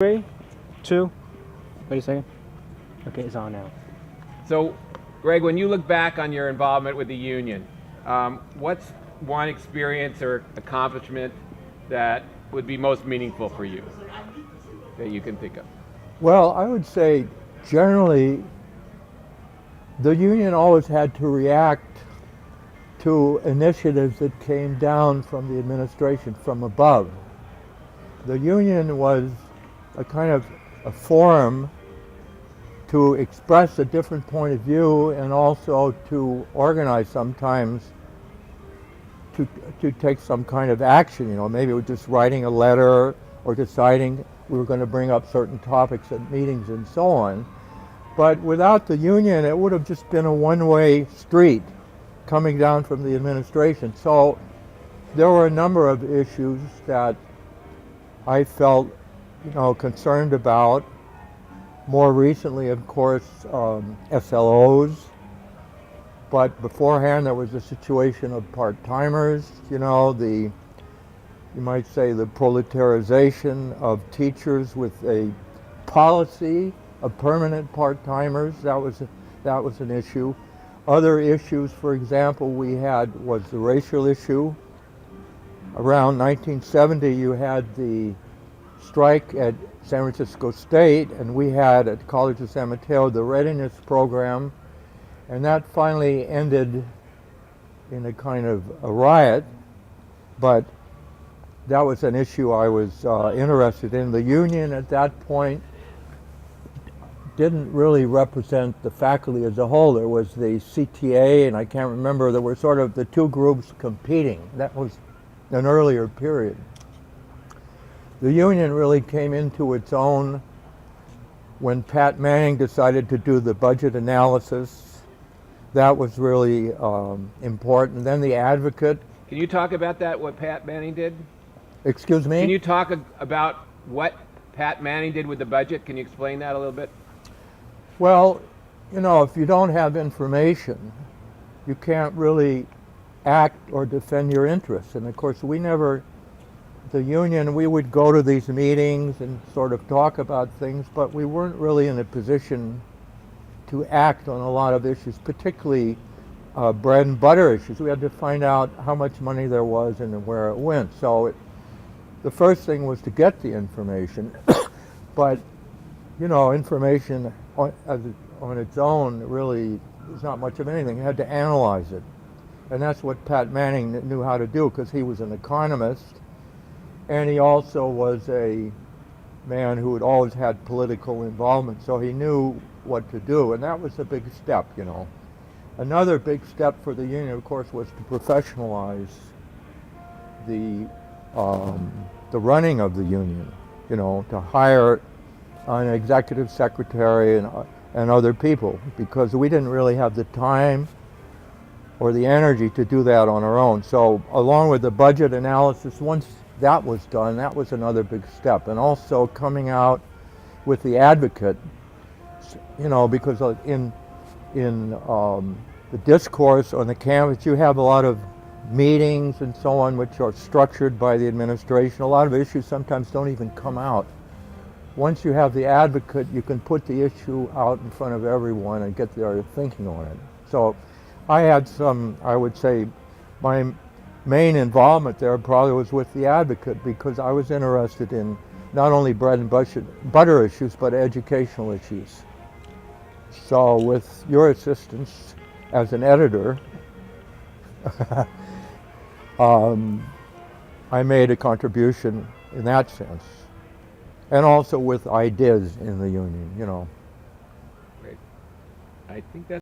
Three, two, wait a second. Okay, it's on now. So, Greg, when you look back on your involvement with the union, what's one experience or accomplishment that would be most meaningful for you that you can think of? Well, I would say generally the union always had to react to initiatives that came down from the administration from above. The union was a kind of a forum to express a different point of view and also to organize sometimes to take some kind of action. You know, maybe it was just writing a letter or deciding we were going to bring up certain topics at meetings and so on. But without the union, it would have just been a one-way street coming down from the administration. So there were a number of issues that I felt, concerned about. More recently, of course, SLOs. But beforehand, there was a situation of part-timers. You might say the proletarization of teachers with a policy of permanent part-timers. That was an issue. Other issues, for example, we had was the racial issue. Around 1970, you had the strike at San Francisco State, and we had at College of San Mateo the readiness program, and that finally ended in a kind of a riot, but that was an issue I was interested in. The union at that point didn't really represent the faculty as a whole. There was the CTA, and I can't remember, there were sort of the two groups competing. That was an earlier period. The union really came into its own when Pat Manning decided to do the budget analysis. That was really important. Then the Advocate. Can you talk about that, what Pat Manning did? Excuse me? Can you talk about what Pat Manning did with the budget? Can you explain that a little bit? Well, if you don't have information, you can't really act or defend your interests. And of course, the union, we would go to these meetings and sort of talk about things, but we weren't really in a position to act on a lot of issues, particularly bread and butter issues. We had to find out how much money there was and where it went. So the first thing was to get the information, but information on its own really is not much of anything. You had to analyze it. And that's what Pat Manning knew how to do, because he was an economist, and he also was a man who had always had political involvement, so he knew what to do, and that was a big step, Another big step for the union, of course, was to professionalize the running of the union, to hire an executive secretary and other people, because we didn't really have the time or the energy to do that on our own. So along with the budget analysis, once that was done, that was another big step. And also coming out with the Advocate, because in the discourse on the campus, you have a lot of meetings and so on which are structured by the administration. A lot of issues sometimes don't even come out. Once you have the Advocate, you can put the issue out in front of everyone and get their thinking on it. So I had I would say, my main involvement there probably was with the Advocate, because I was interested in not only bread and butter issues, but educational issues. So with your assistance as an editor, I made a contribution in that sense. And also with ideas in the union, Great. I think that's